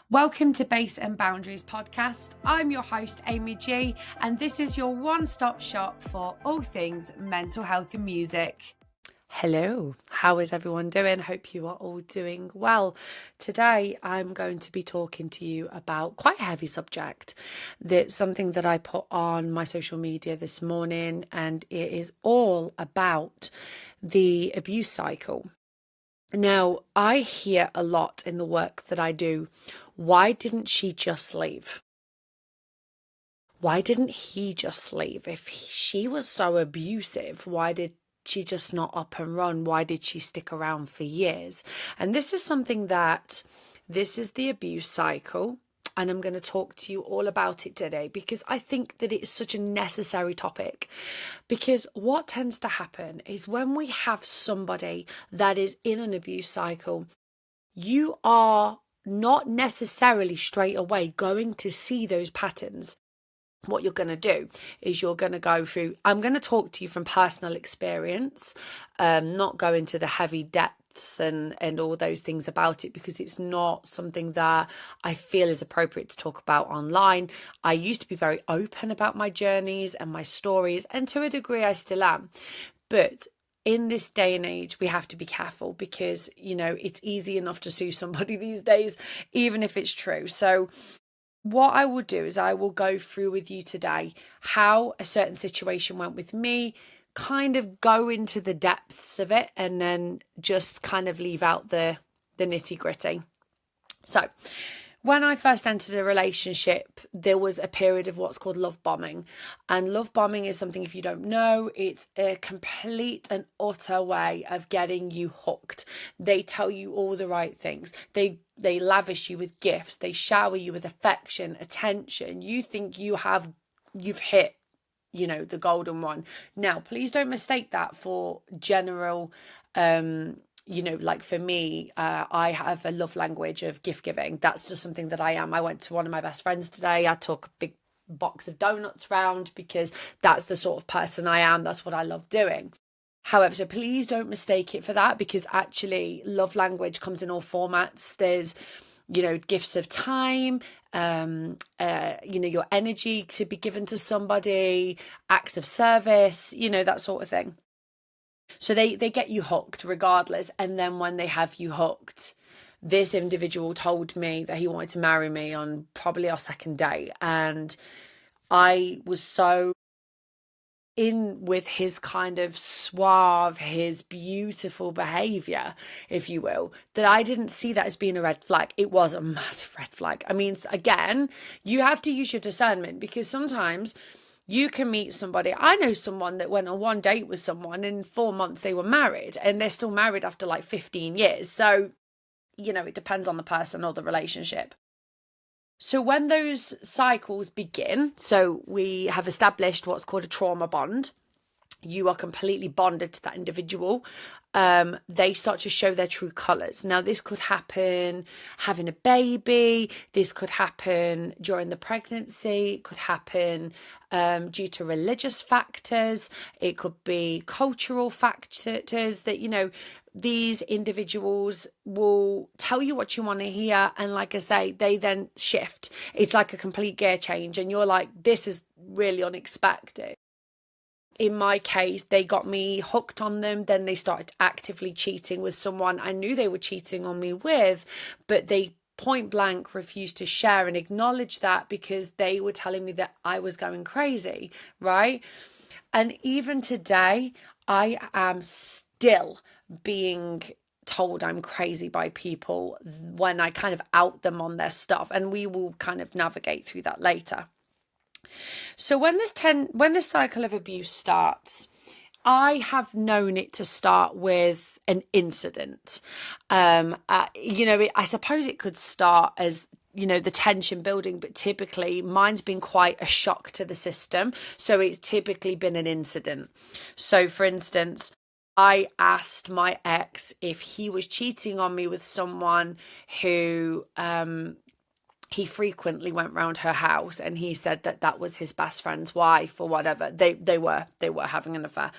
Welcome to Base and Boundaries podcast. I'm your host, Amy G, and this is your one-stop shop for all things mental health and music. Hello, how is everyone doing? Hope you are all doing well. Today, I'm going to be talking to you about quite a heavy subject. That's something that I put on my social media this morning, and it is all about the abuse cycle. Now, I hear a lot in the work that I do, why didn't she just leave? Why didn't he just leave? If she was so abusive, why did she just not up and run? Why did she stick around for years? And this is something this is the abuse cycle. And I'm going to talk to you all about it today because I think that it's such a necessary topic. Because what tends to happen is when we have somebody that is in an abuse cycle, you are not necessarily straight away going to see those patterns. What you're going to do is you're going to go through, I'm going to talk to you from personal experience, not go into the heavy depths and all those things about it, because it's not something that I feel is appropriate to talk about online. I used to be very open about my journeys and my stories, and to a degree I still am. But in this day and age, we have to be careful because, it's easy enough to sue somebody these days, even if it's true. So what I will do is I will go through with you today how a certain situation went with me, kind of go into the depths of it, and then just kind of leave out the nitty gritty. So when I first entered a relationship, there was a period of what's called love bombing. And love bombing is something, if you don't know, it's a complete and utter way of getting you hooked. They tell you all the right things. They lavish you with gifts. They shower you with affection, attention. You think you've hit, the golden one. Now, please don't mistake that for general like for me, I have a love language of gift giving. That's just something that I am. I went to one of my best friends today. I took a big box of donuts round because that's the sort of person I am. That's what I love doing. However, so please don't mistake it for that, because actually love language comes in all formats. There's, gifts of time, your energy to be given to somebody, acts of service, that sort of thing. So they get you hooked regardless. And then when they have you hooked, this individual told me that he wanted to marry me on probably our second date. And I was so in with his kind of suave, his beautiful behavior, if you will, that I didn't see that as being a red flag. It was a massive red flag. I mean, again, you have to use your discernment, because sometimes you can meet somebody. I know someone that went on one date with someone, and in 4 months they were married, and they're still married after like 15 years. So, it depends on the person or the relationship. So when those cycles begin, so we have established what's called a trauma bond. You are completely bonded to that individual. They start to show their true colours. Now, this could happen having a baby. This could happen during the pregnancy. It could happen due to religious factors. It could be cultural factors that, these individuals will tell you what you want to hear. And like I say, they then shift. It's like a complete gear change. And you're like, this is really unexpected. In my case, they got me hooked on them. Then they started actively cheating with someone I knew they were cheating on me with, but they point blank refused to share and acknowledge that, because they were telling me that I was going crazy, right? And even today, I am still being told I'm crazy by people when I kind of out them on their stuff. And we will kind of navigate through that later. So when this cycle of abuse starts, I have known it to start with an incident. I suppose it could start as, the tension building, but typically mine's been quite a shock to the system. So it's typically been an incident. So for instance, I asked my ex if he was cheating on me with someone who he frequently went round her house, and he said that was his best friend's wife or whatever. They were having an affair.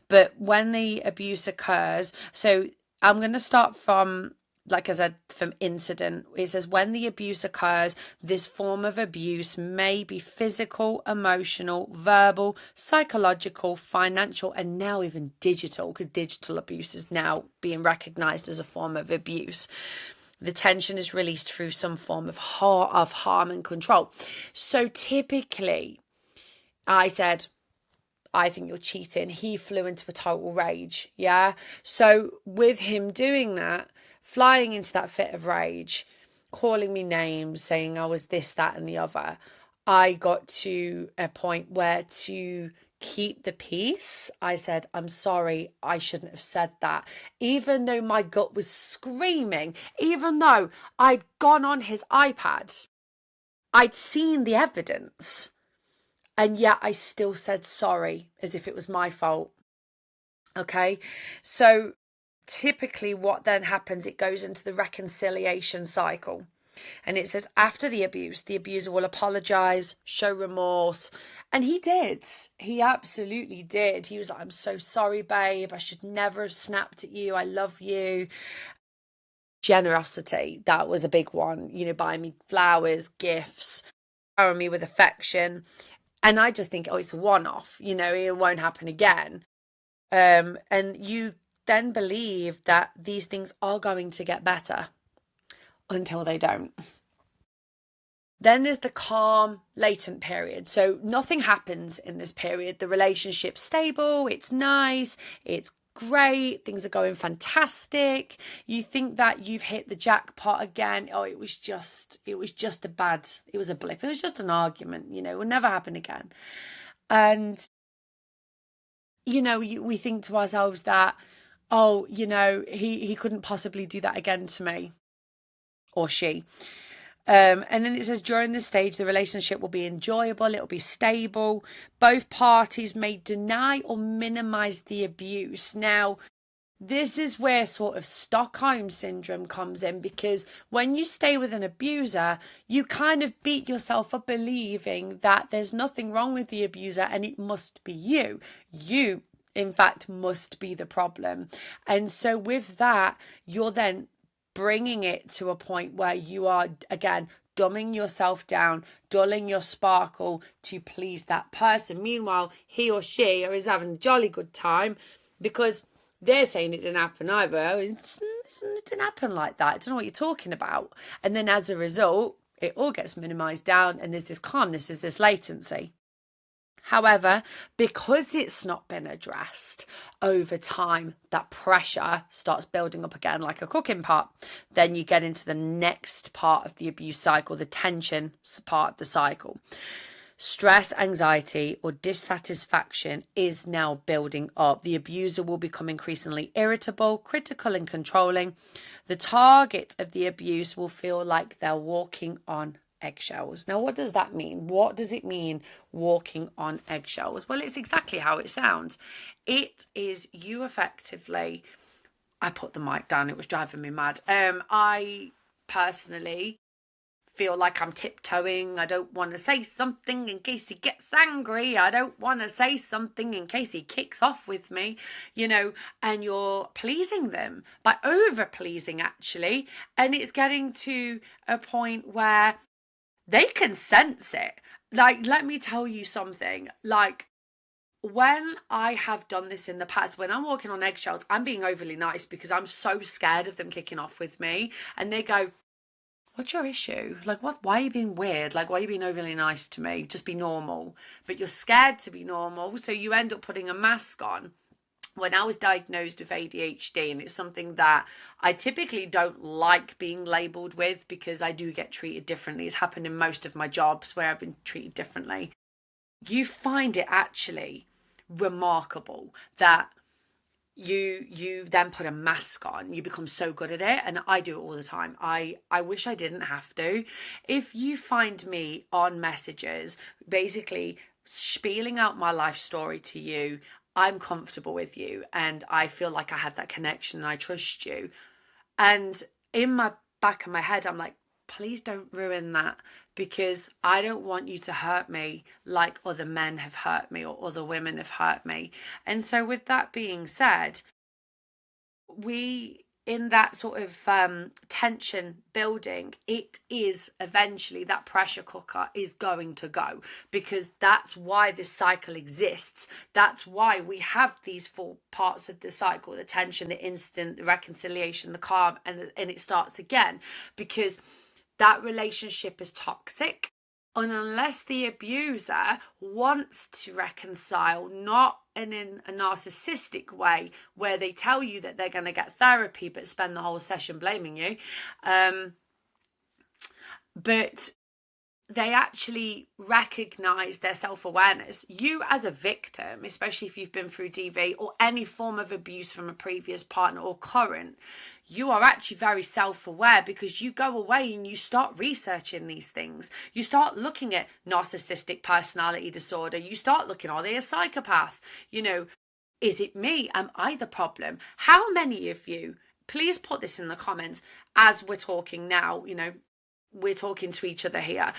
But when the abuse occurs, so I'm going to start from like I said, from incident, it says when the abuse occurs, this form of abuse may be physical, emotional, verbal, psychological, financial, and now even digital, because digital abuse is now being recognized as a form of abuse. The tension is released through some form of harm and control. So typically, I said, I think you're cheating. He flew into a total rage. Yeah. So with him doing that, flying into that fit of rage, calling me names, saying I was this, that, and the other, I got to a point where, to keep the peace, I said, I'm sorry, I shouldn't have said that. Even though my gut was screaming, even though I'd gone on his iPad, I'd seen the evidence. And yet I still said sorry as if it was my fault. Okay. So typically what then happens, it goes into the reconciliation cycle. And it says after the abuse, the abuser will apologize, show remorse. And he did. He absolutely did. He was like, I'm so sorry, babe. I should never have snapped at you. I love you. Generosity, that was a big one. Buying me flowers, gifts, showering me with affection. And I just think, it's a one-off, it won't happen again. And you then believe that these things are going to get better until they don't. Then there's the calm, latent period. So nothing happens in this period. The relationship's stable, it's nice, it's great, things are going fantastic. You think that you've hit the jackpot again. It was just a blip. It was just an argument, it will never happen again. And, we think to ourselves that, he couldn't possibly do that again to me, or she. And then it says during this stage, the relationship will be enjoyable, it'll be stable. Both parties may deny or minimize the abuse. Now, this is where sort of Stockholm syndrome comes in, because when you stay with an abuser, you kind of beat yourself up believing that there's nothing wrong with the abuser and it must be you. You, in fact, must be the problem. And so with that, you're then bringing it to a point where you are, again, dumbing yourself down, dulling your sparkle to please that person. Meanwhile, he or she is having a jolly good time because they're saying it didn't happen either. It didn't happen like that. I don't know what you're talking about. And then as a result, it all gets minimized down and there's this calmness, there's this latency. However, because it's not been addressed over time, that pressure starts building up again like a cooking pot. Then you get into the next part of the abuse cycle, the tension part of the cycle. Stress, anxiety, or dissatisfaction is now building up. The abuser will become increasingly irritable, critical, and controlling. The target of the abuse will feel like they're walking on eggshells. Now, what does that mean? What does it mean, walking on eggshells? Well, it's exactly how it sounds. It is you effectively... I put the mic down. It was driving me mad. I personally feel like I'm tiptoeing. I don't want to say something in case he gets angry. I don't want to say something in case he kicks off with me, and you're pleasing them by over-pleasing, actually. And it's getting to a point where they can sense it. Like, let me tell you something. Like, when I have done this in the past, when I'm walking on eggshells, I'm being overly nice because I'm so scared of them kicking off with me. And they go, what's your issue? Like, what? Why are you being weird? Like, why are you being overly nice to me? Just be normal. But you're scared to be normal, so you end up putting a mask on. When I was diagnosed with ADHD, and it's something that I typically don't like being labelled with because I do get treated differently. It's happened in most of my jobs where I've been treated differently. You find it actually remarkable that you then put a mask on. You become so good at it, and I do it all the time. I wish I didn't have to. If you find me on messages basically spieling out my life story to you, I'm comfortable with you and I feel like I have that connection and I trust you. And in my back of my head, I'm like, please don't ruin that, because I don't want you to hurt me like other men have hurt me or other women have hurt me. And so with that being said, we in that sort of tension building, it is eventually that pressure cooker is going to go, because that's why this cycle exists. That's why we have these 4 parts of the cycle: the tension, the incident, the reconciliation, the calm, and it starts again, because that relationship is toxic. And unless the abuser wants to reconcile, not in a narcissistic way where they tell you that they're going to get therapy but spend the whole session blaming you, but they actually recognize their self-awareness. You as a victim, especially if you've been through DV or any form of abuse from a previous partner or current, you are actually very self-aware, because you go away and you start researching these things. You start looking at narcissistic personality disorder. You start looking, are they a psychopath? You know, is it me? Am I the problem? How many of you, please put this in the comments as we're talking now, you know, we're talking to each other here.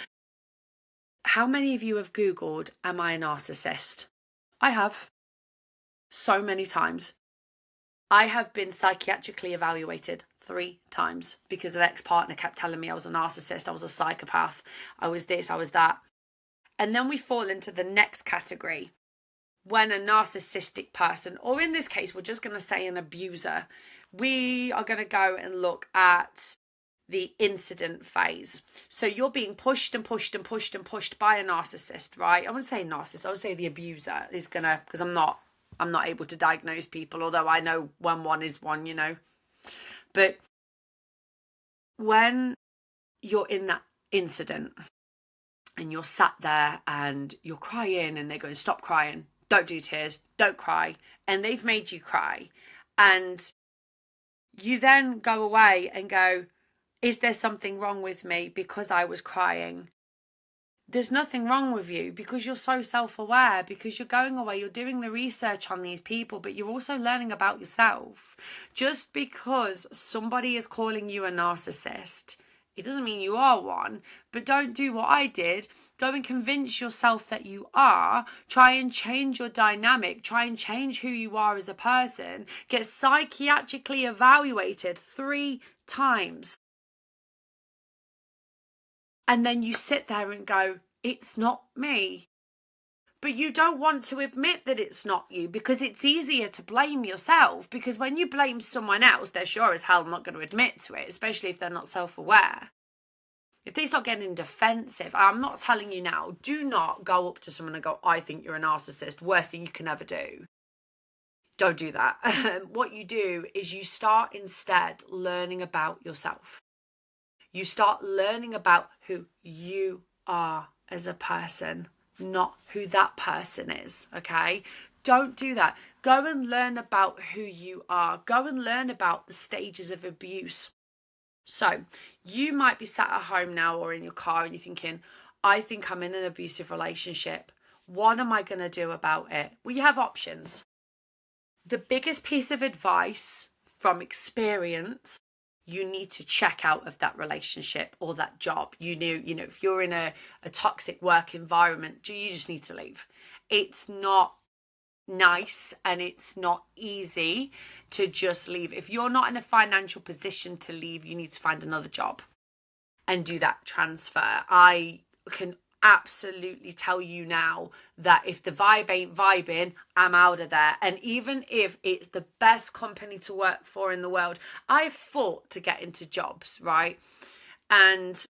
How many of you have Googled, am I a narcissist? I have. So many times. I have been psychiatrically evaluated 3 times because an ex-partner kept telling me I was a narcissist, I was a psychopath, I was this, I was that. And then we fall into the next category, when a narcissistic person, or in this case, we're just going to say an abuser, we are going to go and look at the incident phase. So you're being pushed and pushed and pushed and pushed by a narcissist, right? I wouldn't say narcissist, I would say the abuser is gonna, because I'm not able to diagnose people, although I know when one is one, you know. But when you're in that incident and you're sat there and you're crying and they're going, stop crying, don't do tears, don't cry, and they've made you cry, and you then go away and go, is there something wrong with me because I was crying? There's nothing wrong with you, because you're so self-aware, because you're going away, you're doing the research on these people, but you're also learning about yourself. Just because somebody is calling you a narcissist, it doesn't mean you are one. But don't do what I did. Go and convince yourself that you are. Try and change your dynamic. Try and change who you are as a person. Get psychiatrically evaluated 3 times. And then you sit there and go, it's not me. But you don't want to admit that it's not you, because it's easier to blame yourself. Because when you blame someone else, they're sure as hell not going to admit to it, especially if they're not self-aware. If they start getting defensive, I'm not telling you now, do not go up to someone and go, I think you're a narcissist. Worst thing you can ever do. Don't do that. What you do is you start instead learning about yourself. You start learning about who you are as a person, not who that person is, okay? Don't do that. Go and learn about who you are. Go and learn about the stages of abuse. So you might be sat at home now or in your car and you're thinking, I think I'm in an abusive relationship. What am I going to do about it? Well, you have options. The biggest piece of advice from experience, you need to check out of that relationship or that job. You know, if you're in a toxic work environment, you just need to leave. It's not nice and it's not easy to just leave. If you're not in a financial position to leave, you need to find another job and do that transfer. I can absolutely tell you now that if the vibe ain't vibing, I'm out of there. And even if it's the best company to work for in the world, I've fought to get into jobs, right? And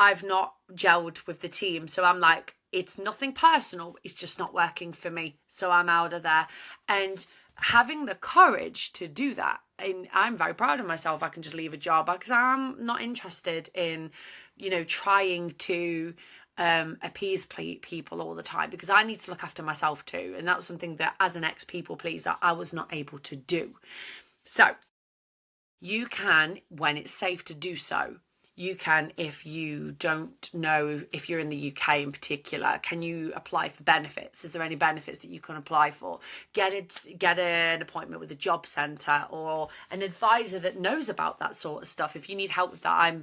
I've not gelled with the team. So I'm like, it's nothing personal, it's just not working for me. So I'm out of there. And having the courage to do that, and I'm very proud of myself, I can just leave a job because I'm not interested in, you know, trying to appease people all the time, because I need to look after myself too. And that was something that as an ex-people pleaser, I was not able to do. So you can, when it's safe to do so, you can, if you don't know, if you're in the UK in particular, can you apply for benefits? Is there any benefits that you can apply for? Get an appointment with a job centre or an advisor that knows about that sort of stuff. If you need help with that,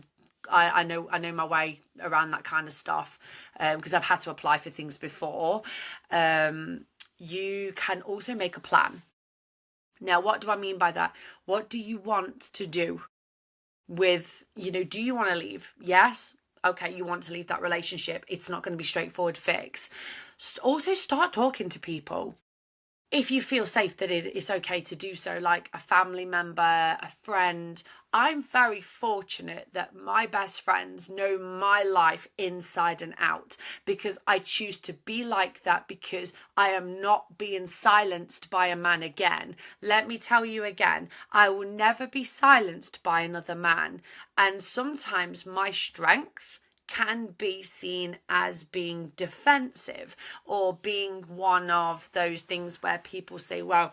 I know my way around that kind of stuff, because I've had to apply for things before. You can also make a plan. Now, what do I mean by that? What do you want to do with, do you want to leave? Yes. Okay, you want to leave that relationship. It's not going to be straightforward fix. Also, start talking to people. If you feel safe that it's okay to do so, like a family member, a friend. I'm very fortunate that my best friends know my life inside and out, because I choose to be like that, because I am not being silenced by a man again. Let me tell you again, I will never be silenced by another man. And sometimes my strength can be seen as being defensive, or being one of those things where people say, well,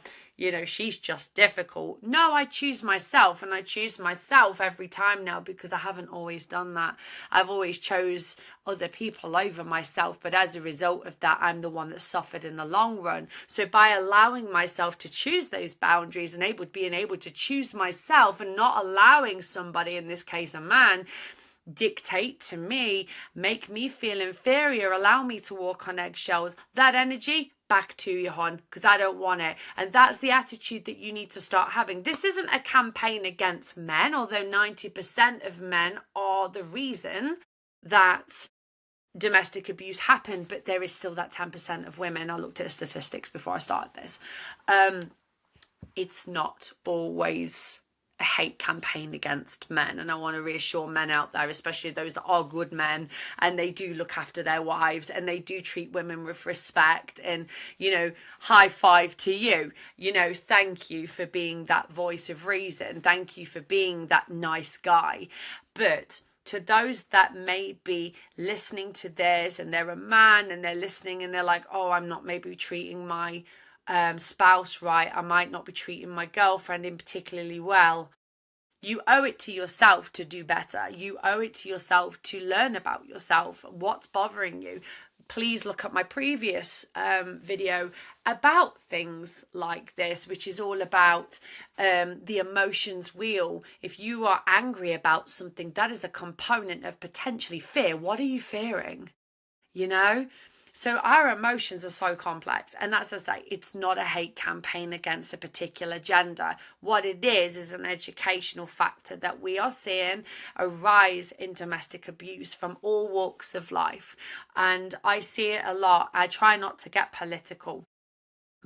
she's just difficult. No, I choose myself, and I choose myself every time now, because I haven't always done that. I've always chose other people over myself, but as a result of that, I'm the one that suffered in the long run. So by allowing myself to choose those boundaries, and being able to choose myself, and not allowing somebody, in this case a man, dictate to me, make me feel inferior, allow me to walk on eggshells, that energy, back to you, hon, because I don't want it. And that's the attitude that you need to start having. This isn't a campaign against men, although 90% of men are the reason that domestic abuse happened, but there is still that 10% of women. I looked at the statistics before I started this. It's not always a hate campaign against men, and I want to reassure men out there, especially those that are good men and they do look after their wives and they do treat women with respect, and high five to you, thank you for being that voice of reason, thank you for being that nice guy. But to those that may be listening to this and they're a man and they're listening and they're like, oh, I'm not maybe treating my spouse right, I might not be treating my girlfriend in particularly well. You owe it to yourself to do better. You owe it to yourself to learn about yourself. What's bothering you? Please look at my previous video about things like this, which is all about the emotions wheel. If you are angry about something, that is a component of potentially fear. What are you fearing? So our emotions are so complex, and that's, as I say, it's not a hate campaign against a particular gender. What it is an educational factor that we are seeing a rise in domestic abuse from all walks of life. And I see it a lot. I try not to get political,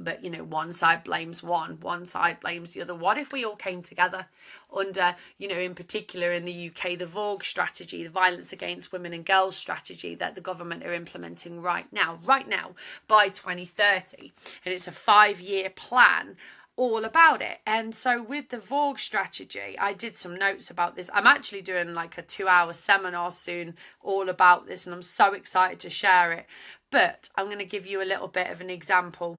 but one side blames one side blames the other. What if we all came together under, in particular in the UK, the VAUG strategy, the violence against women and girls strategy that the government are implementing right now by 2030, and it's a 5-year plan all about it. And so with the VAUG strategy, I did some notes about this. I'm actually doing like a 2-hour seminar soon all about this, and I'm so excited to share it. But I'm going to give you a little bit of an example.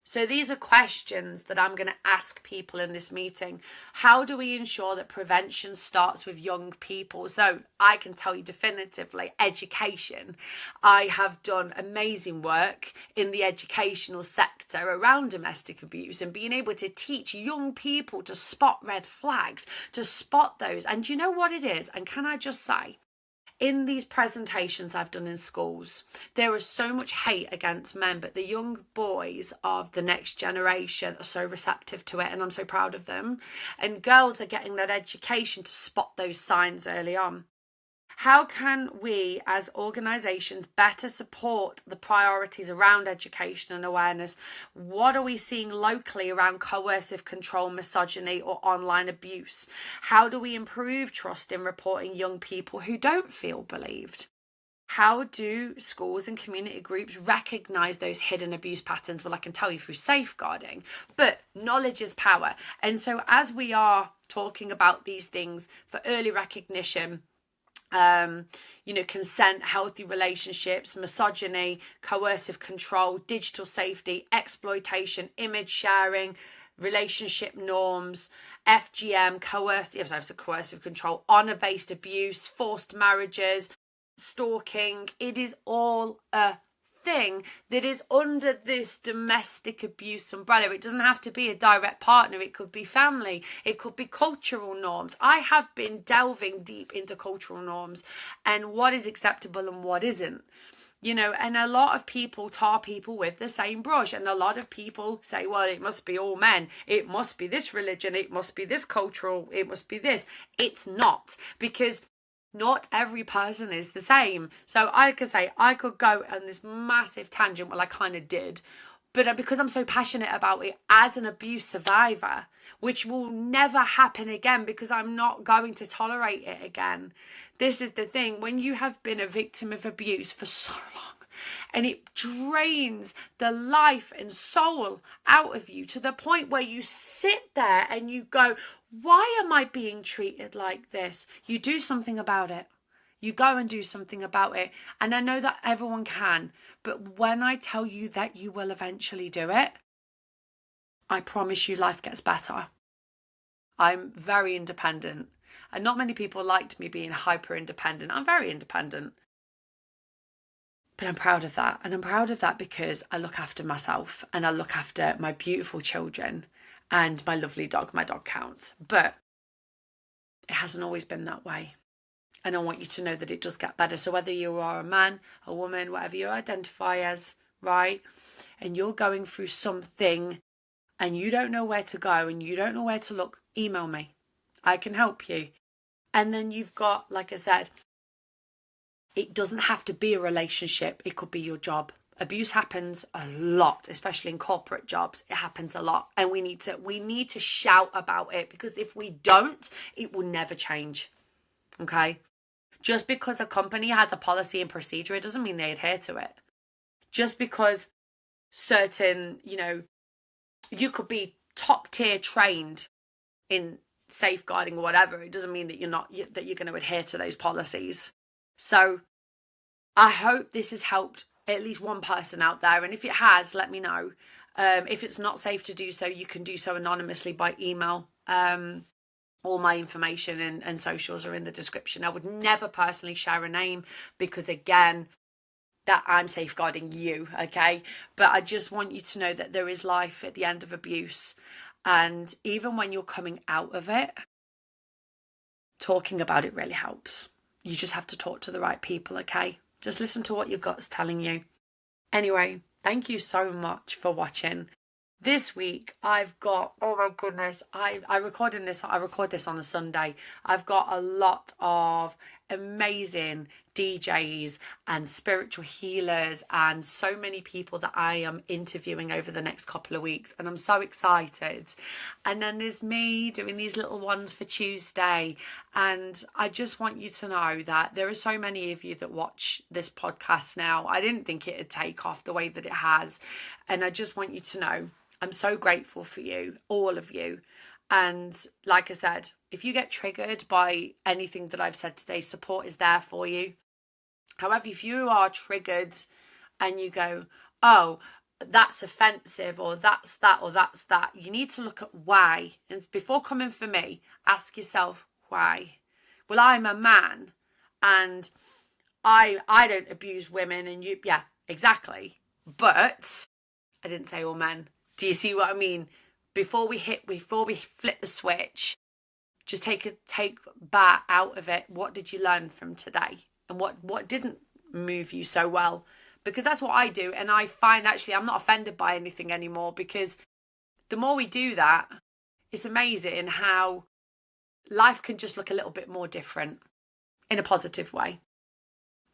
So these are questions that I'm going to ask people in this meeting. How do we ensure that prevention starts with young people? So I can tell you definitively, education. I have done amazing work in the educational sector around domestic abuse, and being able to teach young people to spot red flags, to spot those. And you know what it is? And can I just say, in these presentations I've done in schools, there is so much hate against men, but the young boys of the next generation are so receptive to it, and I'm so proud of them. And girls are getting that education to spot those signs early on. How can we as organisations better support the priorities around education and awareness? What are we seeing locally around coercive control, misogyny or online abuse? How do we improve trust in reporting young people who don't feel believed? How do schools and community groups recognise those hidden abuse patterns? Well, I can tell you through safeguarding, but knowledge is power. And so as we are talking about these things for early recognition, consent, healthy relationships, misogyny, coercive control, digital safety, exploitation, image sharing, relationship norms, FGM, coercive control, honor-based abuse, forced marriages, stalking. It is all a thing that is under this domestic abuse umbrella. It doesn't have to be a direct partner. It could be family. It could be cultural norms. I have been delving deep into cultural norms and what is acceptable and what isn't. And a lot of people tar people with the same brush. And a lot of people say, well, it must be all men. It must be this religion. It must be this cultural. It must be this. It's not, because not every person is the same. So I could go on this massive tangent, well, I kind of did, but because I'm so passionate about it as an abuse survivor, which will never happen again because I'm not going to tolerate it again. This is the thing, when you have been a victim of abuse for so long, and it drains the life and soul out of you to the point where you sit there and you go, why am I being treated like this? You do something about it. You go and do something about it. And I know that everyone can, but when I tell you that you will eventually do it, I promise you life gets better. I'm very independent. And not many people liked me being hyper independent. I'm very independent. But I'm proud of that. And I'm proud of that because I look after myself and I look after my beautiful children and my lovely dog. My dog counts. But it hasn't always been that way. And I want you to know that it does get better. So whether you are a man, a woman, whatever you identify as, right? And you're going through something and you don't know where to go and you don't know where to look, email me. I can help you. And then you've got, like I said, it doesn't have to be a relationship. It could be your job. Abuse happens a lot, especially in corporate jobs. It happens a lot. And we need to shout about it, because if we don't, it will never change. Okay? Just because a company has a policy and procedure, it doesn't mean they adhere to it. Just because certain, you could be top tier trained in safeguarding or whatever, it doesn't mean that you're going to adhere to those policies. So I hope this has helped at least one person out there. And if it has, let me know. If it's not safe to do so, you can do so anonymously by email. All my information and socials are in the description. I would never personally share a name because, again, that I'm safeguarding you, okay? But I just want you to know that there is life at the end of abuse. And even when you're coming out of it, talking about it really helps. You just have to talk to the right people, okay? Just listen to what your gut's telling you. Anyway, thank you so much for watching. This week I've got, oh my goodness, I record this on a Sunday. I've got a lot of amazing DJs and spiritual healers and so many people that I am interviewing over the next couple of weeks, and I'm so excited. And then there's me doing these little ones for Tuesday, and I just want you to know that there are so many of you that watch this podcast now. I didn't think it'd take off the way that it has, and I just want you to know I'm so grateful for you, all of you. And like I said, if you get triggered by anything that I've said today, support is there for you. However, if you are triggered and you go, oh, that's offensive, or that's that, or that's that, you need to look at why. And before coming for me, ask yourself why. Well, I'm a man and I don't abuse women, and you, yeah, exactly. But I didn't say all men. Do you see what I mean? Before we flip the switch, just take that out of it. What did you learn from today? And what didn't move you so well? Because that's what I do. And I find actually I'm not offended by anything anymore, because the more we do that, it's amazing how life can just look a little bit more different in a positive way.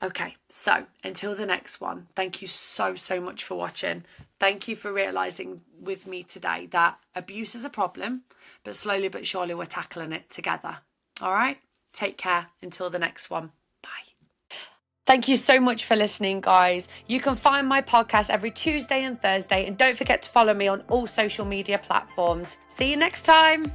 Okay, so until the next one, thank you so much for watching. Thank you for realising with me today that abuse is a problem, but slowly but surely we're tackling it together. All right, take care until the next one. Bye. Thank you so much for listening, guys. You can find my podcast every Tuesday and Thursday, and don't forget to follow me on all social media platforms. See you next time.